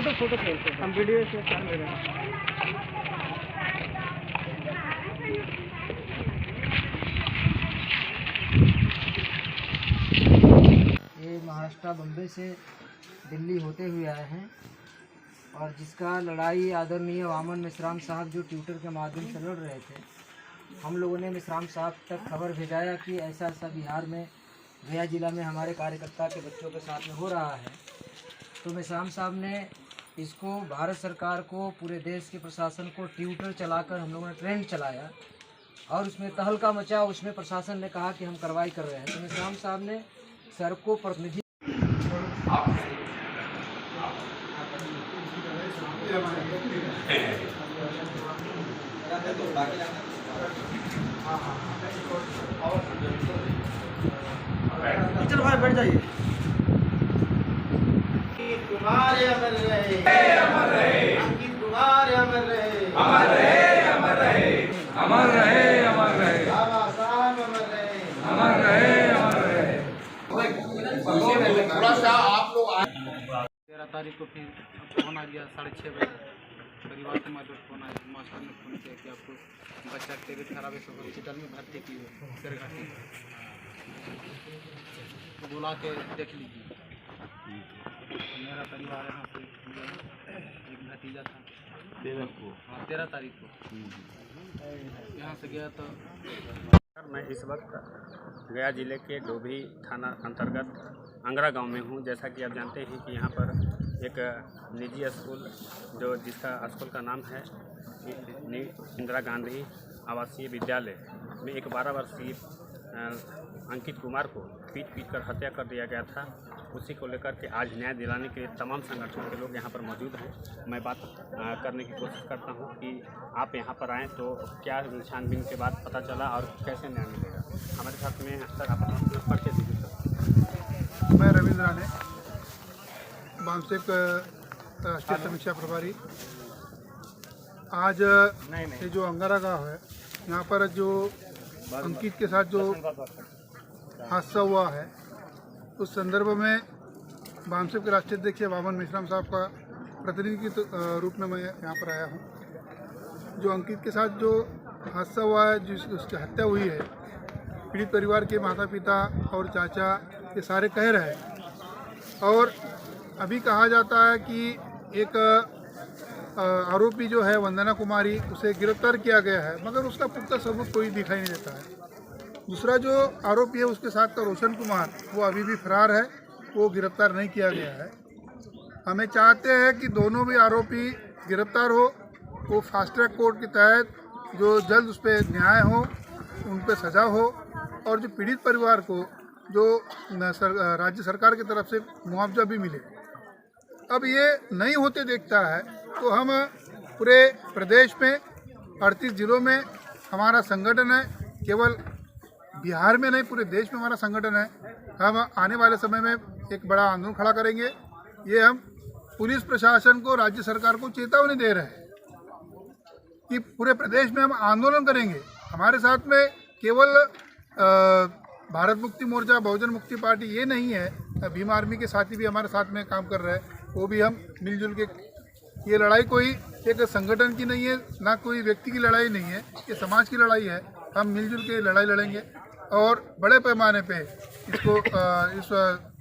Photo खेलते हैं, हम वीडियो से कर ले रहे हैं। ये महाराष्ट्र बम्बई से दिल्ली होते हुए आए हैं और जिसका लड़ाई आदरणीय वामन मेश्राम साहब जो ट्विटर के माध्यम से लड़ रहे थे, हम लोगों ने मेश्राम साहब तक खबर भेजाया कि ऐसा ऐसा बिहार में गया जिला में हमारे कार्यकर्ता के बच्चों के साथ में हो रहा है। तो मेश्राम साहब ने इसको भारत सरकार को, पूरे देश के प्रशासन को ट्विटर चलाकर हम लोगों ने ट्रेंड चलाया और उसमें तहलका मचा। उसमें प्रशासन ने कहा कि हम कार्रवाई कर रहे हैं। तो मेश्राम साहब ने सर को प्रतिनिधि चलो भाई बैठ जाइए। कुमार अमर रहे, अमर रहे, अंकित कुमार अमर रहे, अमर रहे, अमर रहे, अमर रहे, अमर रहे, बाबा साहब अमर रहे, अमर रहे, अमर रहे। थोड़ा सा आप लोग 13 तारीख को फिर फोन आ गया 6:30 बजे। परिवार को मास्टर फोन आया, मास्टर ने फोन किया कि आपको बच्चा की तबीयत खराब है, सब हॉस्पिटल में भर्ती की है सिरघाटी। तो बुला के देख लीजिए। मेरा परिवार यहाँ से एक भतीजा था 13 तारीख को यहाँ से गया। तो मैं इस वक्त गया जिले के डोभी थाना अंतर्गत अंगरा गांव में हूं। जैसा कि आप जानते हैं कि यहां पर एक निजी स्कूल जिसका स्कूल का नाम है इंदिरा गांधी आवासीय विद्यालय में एक 12 वर्षीय अंकित कुमार को पीट कर हत्या कर दिया गया था। उसी को लेकर के आज न्याय दिलाने के लिए तमाम संगठन के लोग यहाँ पर मौजूद हैं। मैं बात करने की कोशिश करता हूँ कि आप यहाँ पर आएँ तो क्या छानबीन के बाद पता चला और कैसे न्याय मिलेगा। हमारे साथ में सर आप अपना परिचय दीजिए सर। मैं रविंद्र राणे, बामसेक राष्ट्रीय समीक्षा प्रभारी। आज ये जो अंगारा गाँव है, यहाँ पर जो अंकित के साथ जो हादसा हुआ है, उस संदर्भ में बामसेक के राष्ट्रीय अध्यक्ष वामन मेश्राम साहब का प्रतिनिधि के रूप में मैं यहाँ पर आया हूँ। जो अंकित के साथ जो हादसा हुआ है, उसकी हत्या हुई है, पीड़ित परिवार के माता पिता और चाचा ये सारे कह रहे हैं और अभी कहा जाता है कि एक आरोपी जो है वंदना कुमारी, उसे गिरफ्तार किया गया है, मगर उसका पुख्ता सबूत कोई दिखाई नहीं देता है। दूसरा जो आरोपी है उसके साथ का रोशन कुमार, वो अभी भी फरार है, वो गिरफ्तार नहीं किया गया है। हमें चाहते हैं कि दोनों भी आरोपी गिरफ्तार हो, वो फास्ट ट्रैक कोर्ट के तहत जो जल्द उस पर न्याय हो, उन पर सज़ा हो और जो पीड़ित परिवार को जो राज्य सरकार की तरफ से मुआवजा भी मिले। अब ये नहीं होते देखता है तो हम पूरे प्रदेश में 38 जिलों में हमारा संगठन है, केवल बिहार में नहीं पूरे देश में हमारा संगठन है। हम आने वाले समय में एक बड़ा आंदोलन खड़ा करेंगे। ये हम पुलिस प्रशासन को, राज्य सरकार को चेतावनी दे रहे हैं कि पूरे प्रदेश में हम आंदोलन करेंगे। हमारे साथ में केवल भारत मुक्ति मोर्चा, बहुजन मुक्ति पार्टी ये नहीं है, भीम आर्मी के साथी भी हमारे साथ में काम कर रहे हैं। वो भी हम मिलजुल के, ये लड़ाई कोई एक संगठन की नहीं है, ना कोई व्यक्ति की लड़ाई नहीं है, ये समाज की लड़ाई है। हम मिलजुल के लड़ाई लड़ेंगे और बड़े पैमाने पे इसको इस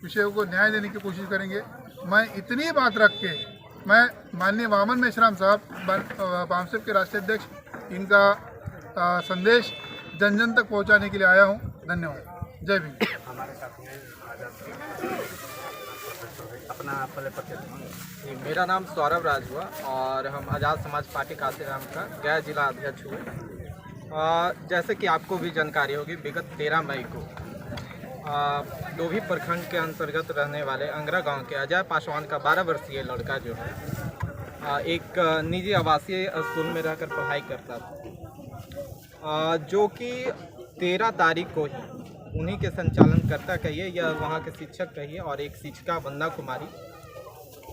विषय को न्याय देने की कोशिश करेंगे। मैं इतनी बात रख के मैं माननीय वामन मेश्राम साहब, बामसेक के राष्ट्रीय अध्यक्ष, इनका संदेश जन जन तक पहुंचाने के लिए आया हूं। धन्यवाद। जय भीम। हमारे साथ में अपना पहले परिचय। मेरा नाम सौरभ राज हुआ और हम आज़ाद समाज पार्टी काशीराम का गया जिला अध्यक्ष हुए। जैसे कि आपको भी जानकारी होगी, विगत 13 मई को डोभी प्रखंड के अंतर्गत रहने वाले अंगरा गांव के अजय पासवान का 12 वर्षीय लड़का जो है एक निजी आवासीय स्कूल में रहकर पढ़ाई करता था, जो कि 13 तारीख को ही उन्हीं के संचालनकर्ता कहिए या वहाँ के शिक्षक कहिए और एक शिक्षिका वंदना कुमारी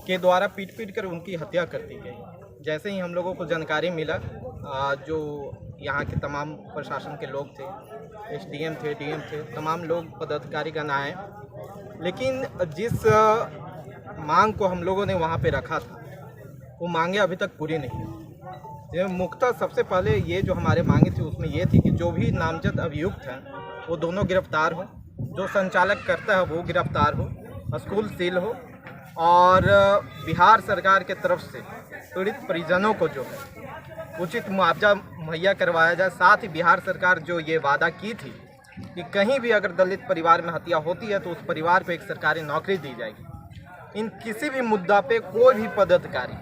के द्वारा पीट कर उनकी हत्या कर दी गई। जैसे ही हम लोगों को जानकारी मिला, जो यहाँ के तमाम प्रशासन के लोग थे, एसडीएम थे, डीएम थे, तमाम लोग पदाधिकारी गण आए, लेकिन जिस मांग को हम लोगों ने वहाँ पे रखा था वो मांगे अभी तक पूरी नहीं हुई। ये मुख्यतः सबसे पहले ये जो हमारे मांगे थी उसमें ये थी कि जो भी नामजद अभियुक्त हैं वो दोनों गिरफ्तार हो, जो संचालक करता है वो गिरफ्तार हो, स्कूल सील हो और बिहार सरकार के तरफ से पीड़ित परिजनों को जो है उचित मुआवजा मुहैया करवाया जाए। साथ ही बिहार सरकार जो ये वादा की थी कि कहीं भी अगर दलित परिवार में हत्या होती है तो उस परिवार को एक सरकारी नौकरी दी जाएगी। इन किसी भी मुद्दा पे कोई भी पदाधिकारी,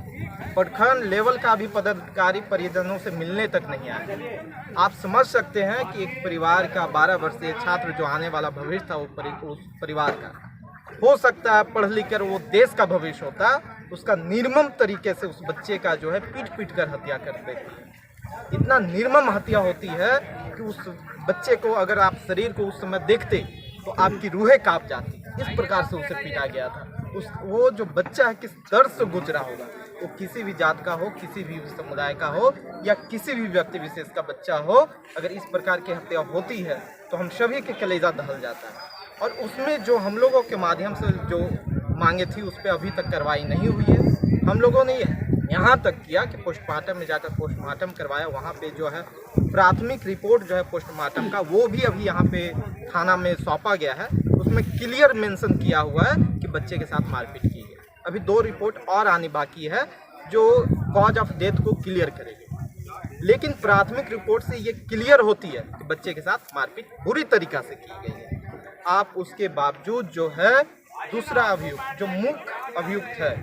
प्रखंड लेवल का भी पदाधिकारी परिजनों से मिलने तक नहीं आया। आप समझ सकते हैं कि एक परिवार का 12 वर्षीय छात्र जो आने वाला भविष्य था उस परिवार का, हो सकता है पढ़ लिख कर वो देश का भविष्य होता, उसका निर्मम तरीके से उस बच्चे का जो है पीट कर हत्या कर देते। इतना निर्मम हत्या होती है कि उस बच्चे को अगर आप शरीर को उस समय देखते तो आपकी रूहें कांप जाती। इस प्रकार से उसे पीटा गया था। वो जो बच्चा है किस दर्द से गुजरा होगा, वो किसी भी जात का हो, किसी भी समुदाय का हो या किसी भी व्यक्ति विशेष का बच्चा हो, अगर इस प्रकार की हत्या होती है तो हम सभी के कलेजा दहल जाता है। और उसमें जो हम लोगों के माध्यम से जो मांगे थी उस पर अभी तक कार्रवाई नहीं हुई है। हम लोगों ने यहाँ तक किया कि पोस्टमार्टम में जाकर पोस्टमार्टम करवाया। वहाँ पे जो है प्राथमिक रिपोर्ट जो है पोस्टमार्टम का वो भी अभी यहाँ पे थाना में सौंपा गया है। उसमें क्लियर मेंशन किया हुआ है कि बच्चे के साथ मारपीट की गई। अभी 2 रिपोर्ट और आनी बाकी है जो कॉज ऑफ डेथ को क्लियर करेगी। लेकिन प्राथमिक रिपोर्ट से ये क्लियर होती है कि बच्चे के साथ मारपीट बुरी तरीक़ा से की गई है। आप उसके बावजूद जो है दूसरा अभियुक्त जो मुख्य अभियुक्त है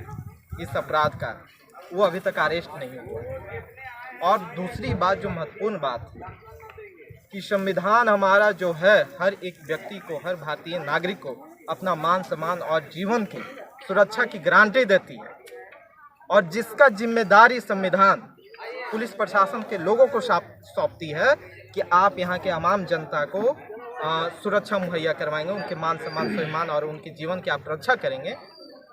इस अपराध का, वो अभी तक अरेस्ट नहीं हुआ। और दूसरी बात जो महत्वपूर्ण बात है कि संविधान हमारा जो है हर एक व्यक्ति को, हर भारतीय नागरिक को अपना मान सम्मान और जीवन की सुरक्षा की गारंटी देती है। और जिसका जिम्मेदारी संविधान पुलिस प्रशासन के लोगों को सौंपती है कि आप यहाँ के आम जनता को सुरक्षा मुहैया करवाएंगे, उनके मान सम्मान सम्मान और उनके जीवन की आप रक्षा करेंगे।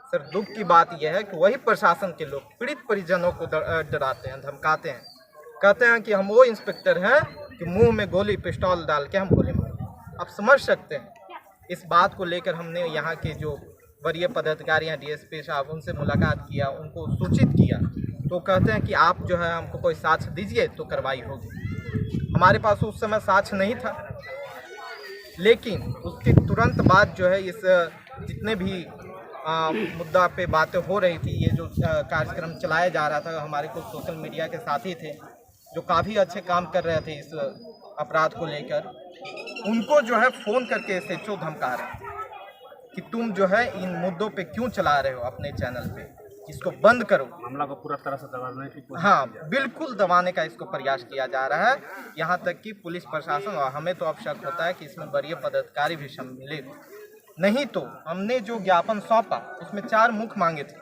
सर दुख की बात यह है कि वही प्रशासन के लोग पीड़ित परिजनों को डराते हैं, धमकाते हैं, कहते हैं कि हम वो इंस्पेक्टर हैं कि मुंह में गोली पिस्तौल डाल के हम गोली मारें। आप समझ सकते हैं। इस बात को लेकर हमने यहाँ के जो वरीय पदाधिकारी हैं DSP साहब, उनसे मुलाकात किया, उनको सूचित किया, तो कहते हैं कि आप जो है हमको कोई साक्ष्य दीजिए तो कार्रवाई होगी। हमारे पास उस समय साक्ष्य नहीं था, लेकिन उसके तुरंत बाद जो है इस जितने भी मुद्दा पे बातें हो रही थी, ये जो कार्यक्रम चलाया जा रहा था, हमारे कुछ सोशल मीडिया के साथी थे जो काफ़ी अच्छे काम कर रहे थे इस अपराध को लेकर, उनको जो है फ़ोन करके SHO धमका रहे कि तुम जो है इन मुद्दों पे क्यों चला रहे हो अपने चैनल पे, इसको बंद करो। मामला को पूरा तरह से दबाने की कोशिश, हाँ बिल्कुल दबाने का इसको प्रयास किया जा रहा है। यहाँ तक कि पुलिस प्रशासन, और हमें तो अब शक होता है कि इसमें वरीय पदाधिकारी भी सम्मिलित। नहीं तो हमने जो ज्ञापन सौंपा उसमें 4 मुख्य मांगे थी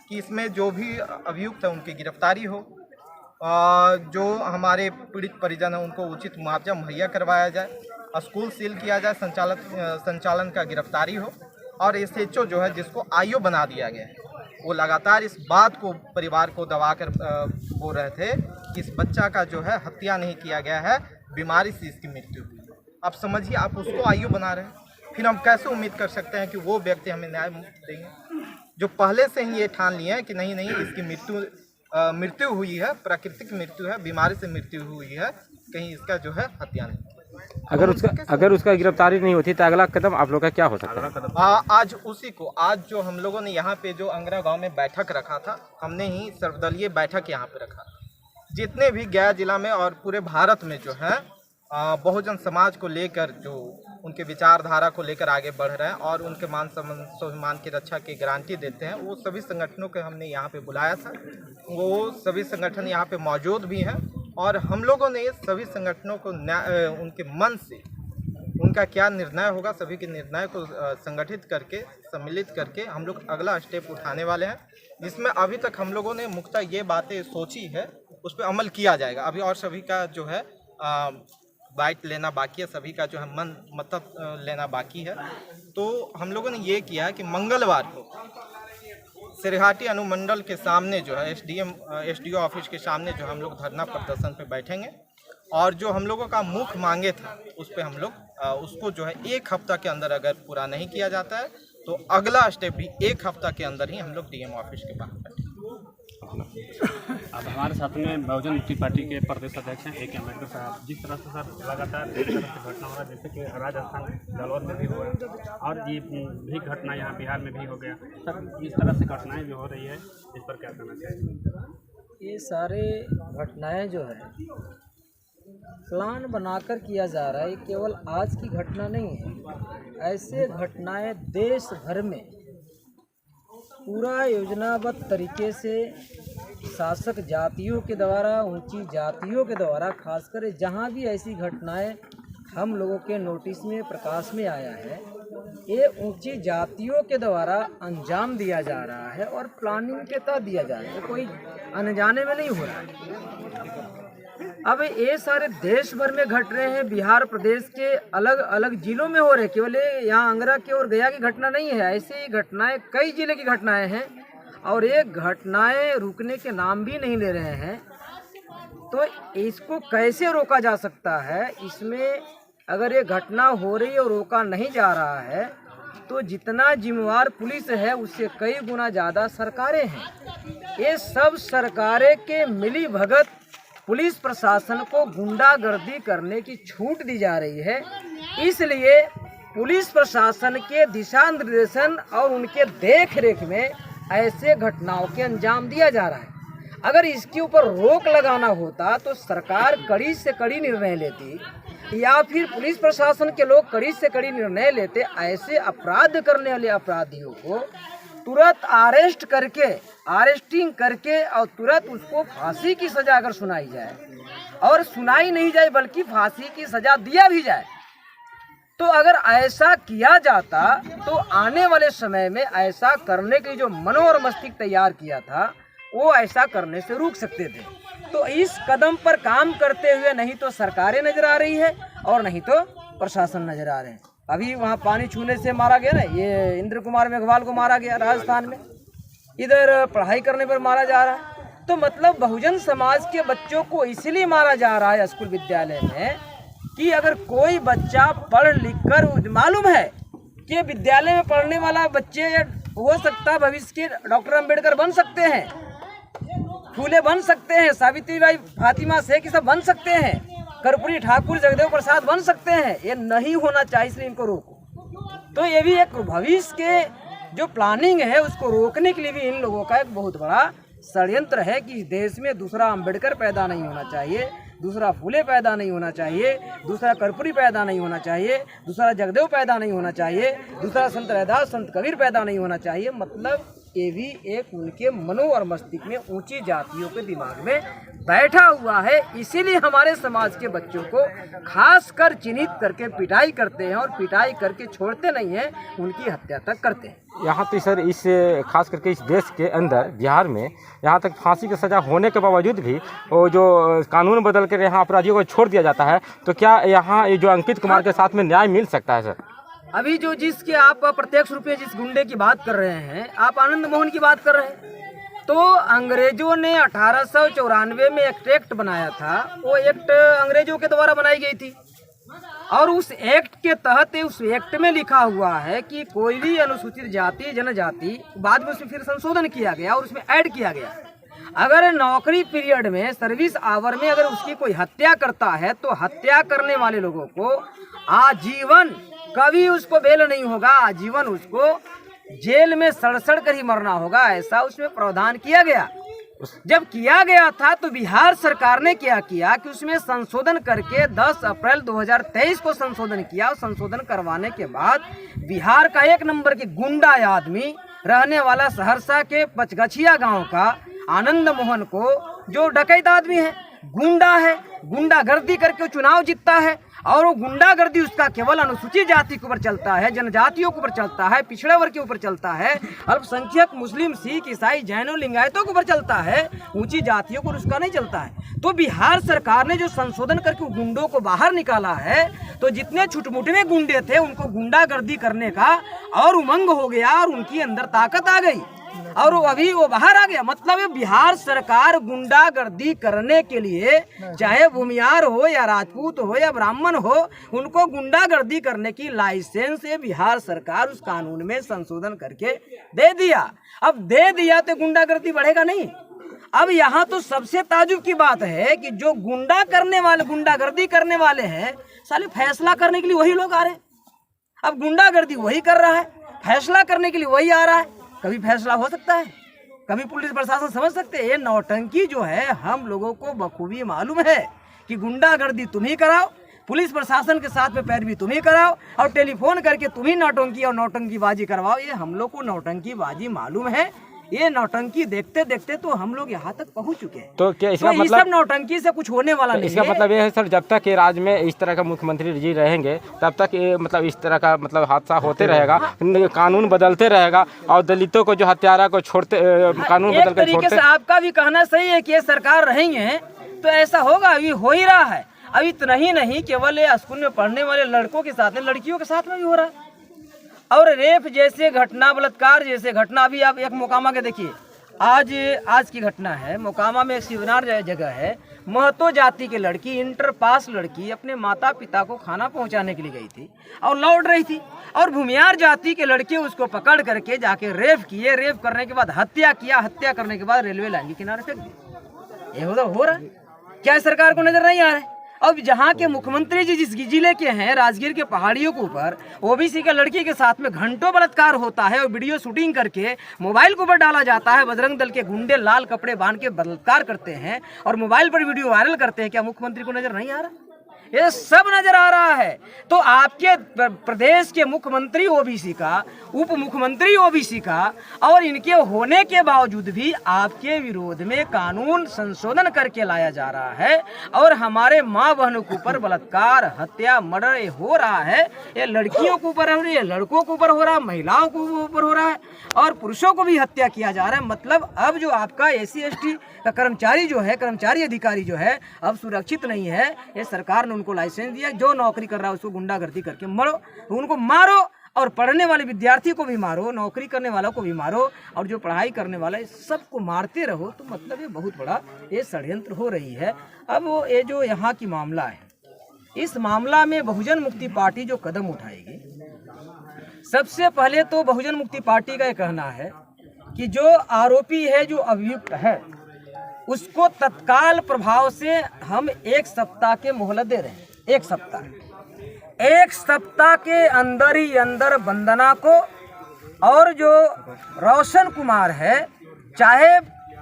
कि इसमें जो भी अभियुक्त है उनकी गिरफ्तारी हो, जो हमारे पीड़ित परिजन हैं उनको उचित मुआवजा मुहैया करवाया जाए, स्कूल सील किया जाए, संचालन का गिरफ्तारी हो, और SHO जो है जिसको IO बना दिया गया है, वो लगातार इस बात को परिवार को दबाकर बोल रहे थे कि इस बच्चा का जो है हत्या नहीं किया गया है, बीमारी से इसकी मृत्यु हुई। आप समझिए, आप उसको IO बना रहे हैं, फिर हम कैसे उम्मीद कर सकते हैं कि वो व्यक्ति हमें न्याय देंगे जो पहले से ही ये ठान लिए हैं कि नहीं इसकी मृत्यु हुई है, प्राकृतिक मृत्यु है, बीमारी से मृत्यु हुई है, कहीं इसका जो है हत्या नहीं। अगर उसका गिरफ्तारी नहीं होती तो अगला कदम आप लोग का क्या हो सकता है? आज जो हम लोगों ने यहाँ पे जो अंगरा गांव में बैठक रखा था, हमने ही सर्वदलीय बैठक यहाँ पे रखा। जितने भी गया जिला में और पूरे भारत में जो है बहुजन समाज को लेकर, जो उनके विचारधारा को लेकर आगे बढ़ रहे हैं और उनके मान सम्मान की रक्षा की गारंटी देते हैं, वो सभी संगठनों को हमने यहाँ पे बुलाया था। वो सभी संगठन यहाँ पे मौजूद भी हैं और हम लोगों ने सभी संगठनों को उनके मन से उनका क्या निर्णय होगा, सभी के निर्णय को संगठित करके, सम्मिलित करके हम लोग अगला स्टेप उठाने वाले हैं, जिसमें अभी तक हम लोगों ने मुख्यतः ये बातें सोची है, उस पर अमल किया जाएगा। अभी और सभी का जो है बाइट लेना बाकी है, सभी का जो है मत लेना बाकी है। तो हम लोगों ने ये किया है कि मंगलवार को सिरहाटी अनुमंडल के सामने जो है SDO ऑफिस के सामने जो हम लोग धरना प्रदर्शन पे बैठेंगे और जो हम लोगों का मुख्य मांगे था उस पे हम लोग उसको जो है 1 हफ्ता के अंदर अगर पूरा नहीं किया जाता है तो अगला स्टेप भी 1 हफ्ता के अंदर ही हम लोग DM ऑफिस के बाहर बैठेंगे। अब हमारे साथ में बहुजन मुक्ति पार्टी के प्रदेश अध्यक्ष हैं A.K. अम्बेडकर साहब। जिस तरह से सर लगातार इस तरह की घटना हो रहा है, जैसे कि राजस्थान जालौर में भी हुआ और ये भी घटना यहाँ बिहार में भी हो गया, सर इस तरह से घटनाएं जो हो रही है इस पर क्या कहना चाहिए? ये सारे घटनाएं जो है प्लान बनाकर किया जा रहा है, केवल आज की घटना नहीं है। ऐसे घटनाएं देश भर में पूरा योजनाबद्ध तरीके से शासक जातियों के द्वारा, ऊंची जातियों के द्वारा, खासकर जहां भी ऐसी घटनाएं हम लोगों के नोटिस में प्रकाश में आया है, ये ऊंची जातियों के द्वारा अंजाम दिया जा रहा है और प्लानिंग के तहत दिया जा रहा है, कोई अनजाने में नहीं हो रहा है। अब ये सारे देश भर में घट रहे हैं, बिहार प्रदेश के अलग अलग जिलों में हो रहे हैं, केवल यहाँ आंगरा की और गया की घटना नहीं है। ऐसी घटनाएं कई जिले की घटनाएं हैं और ये घटनाएं रुकने के नाम भी नहीं ले रहे हैं। तो इसको कैसे रोका जा सकता है? इसमें अगर ये घटना हो रही है और रोका नहीं जा रहा है तो जितना जिम्मेवार पुलिस है उससे कई गुना ज़्यादा सरकारें हैं। ये सब सरकारें के मिली भगत पुलिस प्रशासन को गुंडागर्दी करने की छूट दी जा रही है। इसलिए पुलिस प्रशासन के दिशा निर्देशन और उनके देख रेख में ऐसे घटनाओं के अंजाम दिया जा रहा है। अगर इसके ऊपर रोक लगाना होता तो सरकार कड़ी से कड़ी निर्णय लेती या फिर पुलिस प्रशासन के लोग कड़ी से कड़ी निर्णय लेते। ऐसे अपराध करने वाले अपराधियों को तुरंत अरेस्टिंग करके और तुरंत उसको फांसी की सजा अगर सुनाई जाए, और सुनाई नहीं जाए बल्कि फांसी की सजा दिया भी जाए, तो अगर ऐसा किया जाता तो आने वाले समय में ऐसा करने के जो मनो और मस्तिष्क तैयार किया था वो ऐसा करने से रुक सकते थे। तो इस कदम पर काम करते हुए नहीं तो सरकारें नजर आ रही है और नहीं तो प्रशासन नजर आ रहे हैं। अभी वहाँ पानी छूने से मारा गया ना, ये इंद्र कुमार मेघवाल को मारा गया राजस्थान में, इधर पढ़ाई करने पर मारा जा रहा है। तो मतलब बहुजन समाज के बच्चों को इसलिए मारा जा रहा है स्कूल विद्यालय में कि अगर कोई बच्चा पढ़ लिख कर, मालूम है कि विद्यालय में पढ़ने वाला बच्चे हो सकता है भविष्य के डॉक्टर अम्बेडकर बन सकते हैं, फूले बन सकते हैं, सावित्रीबाई फातिमा शेख सब बन सकते हैं, कर्पूरी ठाकुर जगदेव प्रसाद बन सकते हैं। ये नहीं होना चाहिए, इसलिए इनको रोको। तो ये भी एक भविष्य के जो प्लानिंग है उसको रोकने के लिए भी इन लोगों का एक बहुत बड़ा षड्यंत्र है कि इस देश में दूसरा अम्बेडकर पैदा नहीं होना चाहिए, दूसरा फूले पैदा नहीं होना चाहिए, दूसरा कर्पूरी पैदा नहीं होना चाहिए, दूसरा जगदेव पैदा नहीं होना चाहिए, दूसरा संत रैदास संत कबीर पैदा नहीं होना चाहिए। मतलब ये भी एक उनके मनो और मस्तिष्क में ऊंची जातियों के दिमाग में बैठा हुआ है। इसीलिए हमारे समाज के बच्चों को खास कर चिन्हित करके पिटाई करते हैं और पिटाई करके छोड़ते नहीं हैं, उनकी हत्या तक करते हैं। यहाँ तो सर इस खास करके इस देश के अंदर बिहार में यहाँ तक फांसी की सज़ा होने के बावजूद भी वो जो कानून बदल कर यहाँ अपराधियों को छोड़ दिया जाता है, तो क्या यहाँ ये जो अंकित कुमार के साथ में न्याय मिल सकता है? सर अभी जो जिसके आप प्रत्यक्ष रूप में जिस गुंडे की बात कर रहे हैं, आप आनंद मोहन की बात कर रहे हैं, तो अंग्रेजों ने 1894 में एक एक्ट बनाया था। वो एक्ट अंग्रेजों के द्वारा बनाई गई थी और उस एक्ट के तहत उस एक्ट में लिखा हुआ है कि कोई भी अनुसूचित जाति जनजाति, बाद में उसमें फिर संशोधन किया गया और उसमें ऐड किया गया, अगर नौकरी पीरियड में सर्विस आवर में अगर उसकी कोई हत्या करता है तो हत्या करने वाले लोगों को आजीवन, कभी उसको बेल नहीं होगा, आजीवन उसको जेल में सड़ कर ही मरना होगा, ऐसा उसमें प्रावधान किया गया। जब किया गया था तो बिहार सरकार ने क्या किया कि उसमें संशोधन करके 10 अप्रैल 2023 को संशोधन किया। संशोधन करवाने के बाद बिहार का 1 नंबर के गुंडा आदमी रहने वाला सहरसा के पचगछिया गांव का आनंद मोहन को, जो डकैत आदमी है, गुंडा है, गुंडागर्दी करके चुनाव जीतता है और वो गुंडागर्दी उसका केवल अनुसूचित जाति के ऊपर चलता है, जनजातियों के ऊपर चलता है, पिछड़े वर्ग के ऊपर चलता है, अल्पसंख्यक मुस्लिम सिख ईसाई जैनों लिंगायतों के ऊपर चलता है, ऊंची जातियों को उसका नहीं चलता है। तो बिहार सरकार ने जो संशोधन करके गुंडों को बाहर निकाला है, तो जितने छुटमुटवे गुंडे थे उनको गुंडागर्दी करने का और उमंग हो गया और उनकी अंदर ताकत आ गई। और वो बाहर आ गया। मतलब ये बिहार सरकार गुंडागर्दी करने के लिए, चाहे भूमियार हो या राजपूत हो या ब्राह्मण हो, उनको गुंडागर्दी करने की लाइसेंस ये बिहार सरकार उस कानून में संशोधन करके दे दिया। अब दे दिया तो गुंडागर्दी बढ़ेगा नहीं। अब यहाँ तो सबसे ताजुब की बात है कि जो गुंडागर्दी करने वाले हैं, साले फैसला करने के लिए वही लोग आ रहे हैं। अब गुंडागर्दी वही कर रहा है, फैसला करने के लिए वही आ रहा है। कभी फैसला हो सकता है, कभी पुलिस प्रशासन समझ सकते हैं। ये नौटंकी जो है हम लोगों को बखूबी मालूम है कि गुंडागर्दी तुम ही कराओ, पुलिस प्रशासन के साथ में पैरवी तुम ही कराओ, और टेलीफोन करके तुम ही नौटंकी और नौटंकीबाजी करवाओ। ये हम लोग को नौटंकीबाजी मालूम है। ये नौटंकी देखते देखते तो हम लोग यहाँ तक पहुँच चुके हैं। तो क्या इसका तो मतलब सब नौटंकी से कुछ होने वाला नहीं इसका है। मतलब ये है सर, जब तक ये राज्य में इस तरह का मुख्यमंत्री जी रहेंगे तब तक ये मतलब इस तरह का मतलब हादसा होते रहेगा, कानून बदलते रहेगा और दलितों को जो हत्यारा को छोड़ते कानून बदल कर तरीके से आपका भी कहना सही है कि ये सरकार रहेंगे तो ऐसा होगा। अभी हो ही रहा है। अब इतना ही नहीं, केवल ये स्कूल में पढ़ने वाले लड़कों के साथ में, लड़कियों के साथ में भी हो रहा है। और रेप जैसे घटना, बलात्कार जैसे घटना, अभी आप एक मोकामा के देखिए, आज की घटना है। मोकामा में एक शिवनार जगह है, महतो जाति की लड़की, इंटर पास लड़की अपने माता पिता को खाना पहुंचाने के लिए गई थी और लौट रही थी, और भूमियार जाति के लड़के उसको पकड़ करके जाके रेप किए। रेप करने के बाद हत्या किया, हत्या करने के बाद रेलवे लाइन के किनारे फेंक दिया। ये हो रहा है। क्या सरकार को नजर नहीं आ रहा है? अब जहाँ के मुख्यमंत्री जी जिस जिले के हैं, राजगीर के पहाड़ियों के ऊपर ओबीसी के लड़की के साथ में घंटों बलात्कार होता है और वीडियो शूटिंग करके मोबाइल के ऊपर डाला जाता है। बजरंग दल के गुंडे लाल कपड़े बांध के बलात्कार करते हैं और मोबाइल पर वीडियो वायरल करते हैं। क्या मुख्यमंत्री को नजर नहीं आ रहा? ये सब नजर आ रहा है। तो आपके प्रदेश के मुख्यमंत्री ओबीसी का, उप मुख्यमंत्री ओबीसी का, और इनके होने के बावजूद भी आपके विरोध में कानून संशोधन करके लाया जा रहा है और हमारे माँ बहनों के ऊपर बलात्कार, हत्या, मर्डर हो रहा है। ये लड़कियों के ऊपर हो रहा है, ये लड़कों के ऊपर हो रहा है, महिलाओं के ऊपर हो रहा है और पुरुषों को भी हत्या किया जा रहा है। मतलब अब जो आपका SC/ST का कर्मचारी जो है, कर्मचारी अधिकारी जो है, अब सुरक्षित नहीं है। ये सरकार ने उनको लाइसेंस दिया, जो नौकरी कर रहा है उसको गुंडागर्दी करके मरो, उनको मारो, और पढ़ने वाले विद्यार्थी को भी मारो, नौकरी करने वालों को भी मारो, और जो पढ़ाई करने वाला है सबको मारते रहो। तो मतलब ये बहुत बड़ा ये षड्यंत्र हो रही है। अब ये जो यहाँ की मामला है, इस मामला में बहुजन मुक्ति पार्टी जो कदम उठाएगी, सबसे पहले तो बहुजन मुक्ति पार्टी का ये कहना है कि जो आरोपी है, जो अभियुक्त है, उसको तत्काल प्रभाव से हम 1 सप्ताह के मोहलत दे रहे हैं। 1 सप्ताह के अंदर ही अंदर वंदना को और जो रोशन कुमार है, चाहे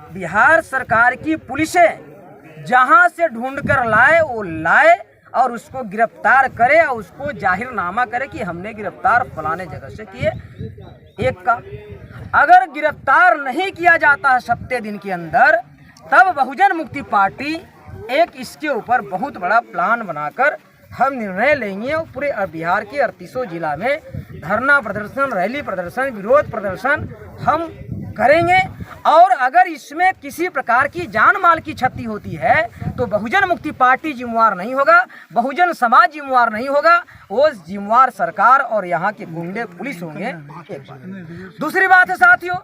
बिहार सरकार की पुलिसें जहां से ढूंढकर लाए वो लाए और उसको गिरफ्तार करे और उसको जाहिरनामा करे कि हमने गिरफ्तार फलाने जगह से किए। एक का अगर गिरफ्तार नहीं किया जाता है 7 दिन के अंदर, तब बहुजन मुक्ति पार्टी एक इसके ऊपर बहुत बड़ा प्लान बनाकर हम निर्णय लेंगे और पूरे बिहार के 38 जिला में धरना प्रदर्शन, रैली प्रदर्शन, विरोध प्रदर्शन हम करेंगे। और अगर इसमें किसी प्रकार की जान माल की क्षति होती है तो बहुजन मुक्ति पार्टी जिम्मेवार नहीं होगा, बहुजन समाज जिम्मेवार नहीं होगा, वो जिम्मेवार सरकार और यहाँ के गुंडे पुलिस होंगे। दूसरी बात है साथियों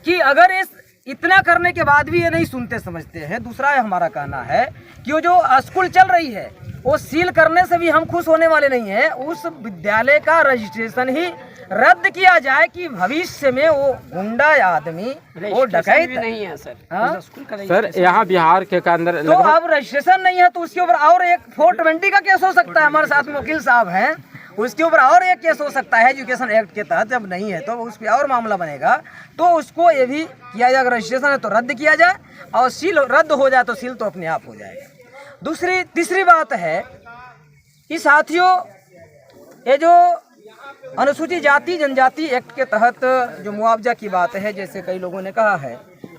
कि अगर इतना करने के बाद भी ये नहीं सुनते समझते हैं, दूसरा हमारा कहना है कि वो जो स्कूल चल रही है वो सील करने से भी हम खुश होने वाले नहीं है। उस विद्यालय का रजिस्ट्रेशन ही रद्द किया जाए कि भविष्य में वो गुंडा आदमी, वो डकैत नहीं है सर यहाँ बिहार के अंदर तो अब रजिस्ट्रेशन नहीं है तो उसके ऊपर और एक 420 का केस हो सकता है। हमारे साथ में वकील साहब हैं, उसके ऊपर और एक केस हो सकता है एजुकेशन एक्ट के तहत। जब नहीं है तो उस पर और मामला बनेगा, तो उसको ये भी किया जाएगा, रजिस्ट्रेशन है तो रद्द किया जाए और सील रद्द हो जाए तो सील तो अपने आप हो जाएगा। तीसरी बात है कि साथियों, ये जो अनुसूचित जाति जनजाति एक्ट के तहत जो मुआवजा की बात है, जैसे कई लोगों ने कहा है,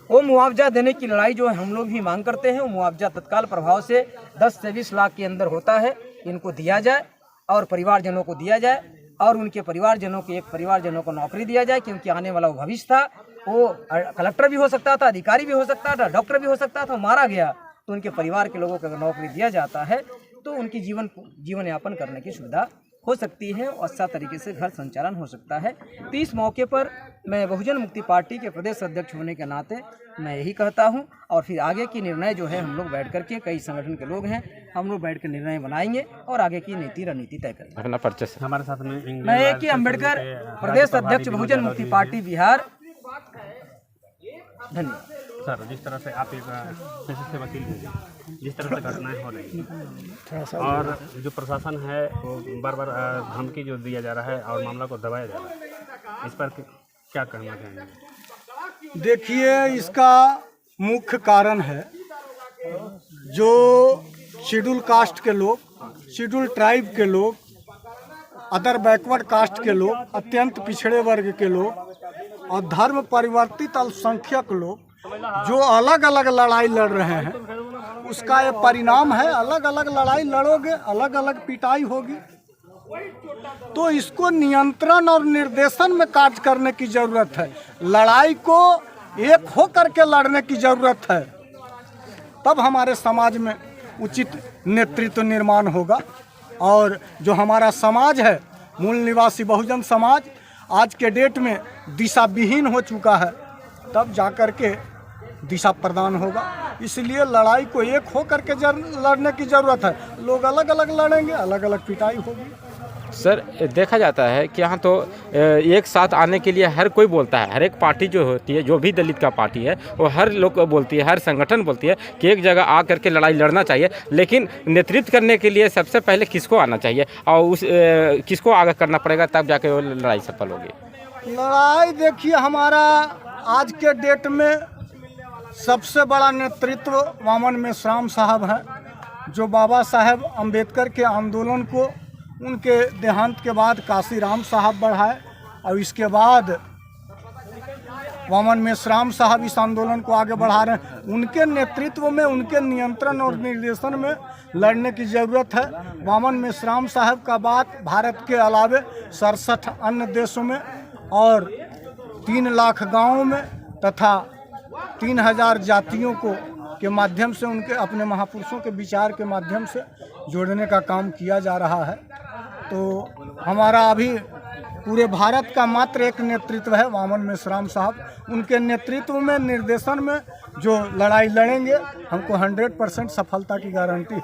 वो मुआवजा देने की लड़ाई जो हम लोग भी मांग करते हैं। वो मुआवजा तत्काल प्रभाव से 10 से 20 लाख के अंदर होता है, इनको दिया जाए और परिवारजनों को दिया जाए और उनके परिवारजनों के एक परिवारजनों को नौकरी दिया जाए, क्योंकि आने वाला वो भविष्य था। वो कलेक्टर भी हो सकता था, अधिकारी भी हो सकता था, डॉक्टर भी हो सकता था। मारा गया तो उनके परिवार के लोगों को अगर नौकरी दिया जाता है तो उनकी जीवन यापन करने की सुविधा हो सकती है और अच्छा तरीके से घर संचालन हो सकता है। तो इस मौके पर मैं बहुजन मुक्ति पार्टी के प्रदेश अध्यक्ष होने के नाते मैं यही कहता हूं, और फिर आगे की निर्णय जो है हम लोग बैठ करके, कई संगठन के लोग हैं, हम लोग बैठ कर निर्णय बनाएंगे और आगे की नीति रणनीति तय करेंगे। अपना परिचय से हमारे साथ में मैं एक ही अम्बेडकर प्रदेश अध्यक्ष बहुजन मुक्ति पार्टी बिहार। धन्यवाद सर। जिस तरह से आप एक पेशे से वकील हैं, जिस तरह से घटनाएं हो रही हैं और जो प्रशासन है वो बार बार धमकी जो दिया जा रहा है और मामला को दबाया जा रहा है, इस पर क्या कहना चाहेंगे? देखिए, इसका मुख्य कारण है जो शेड्यूल कास्ट के लोग, शेड्यूल ट्राइब के लोग, अदर बैकवर्ड कास्ट के लोग, अत्यंत पिछड़े वर्ग के लोग और धर्म परिवर्तित अल्पसंख्यक लोग जो अलग अलग लड़ाई लड़ रहे हैं, उसका ये परिणाम है। अलग अलग लड़ाई लड़ोगे, अलग अलग पिटाई होगी, तो इसको नियंत्रण और निर्देशन में कार्य करने की जरूरत है। लड़ाई को एक हो करके लड़ने की जरूरत है, तब हमारे समाज में उचित नेतृत्व निर्माण होगा। और जो हमारा समाज है, मूल निवासी बहुजन समाज, आज के डेट में दिशा विहीन हो चुका है, तब जाकर के दिशा प्रदान होगा। इसलिए लड़ाई को एक हो करके लड़ने की ज़रूरत है। लोग अलग अलग लड़ेंगे, अलग अलग पिटाई होगी। सर, देखा जाता है कि यहाँ तो एक साथ आने के लिए हर कोई बोलता है, हर एक पार्टी जो होती है, जो भी दलित का पार्टी है, वो हर लोग बोलती है, हर संगठन बोलती है कि एक जगह आ करके लड़ाई लड़ना चाहिए। लेकिन नेतृत्व करने के लिए सबसे पहले किसको आना चाहिए और उस किसको आगे करना पड़ेगा, तब जाके वो लड़ाई सफल होगी? लड़ाई देखिए, हमारा आज के डेट में सबसे बड़ा नेतृत्व वामन मेश्राम साहब हैं, जो बाबा साहेब अम्बेडकर के आंदोलन को उनके देहांत के बाद काशीराम साहब बढ़ाए और इसके बाद वामन मेश्राम साहब इस आंदोलन को आगे बढ़ा रहे हैं। उनके नेतृत्व में, उनके नियंत्रण और निर्देशन में लड़ने की ज़रूरत है। वामन मेश्राम साहब का बात भारत के अलावे 67 अन्य देशों में और 3 लाख गाँवों में तथा 3000 जातियों को के माध्यम से, उनके अपने महापुरुषों के विचार के माध्यम से जोड़ने का काम किया जा रहा है। तो हमारा अभी पूरे भारत का मात्र एक नेतृत्व है, वामन मेश्राम साहब। उनके नेतृत्व में, निर्देशन में जो लड़ाई लड़ेंगे, हमको 100% सफलता की गारंटी है।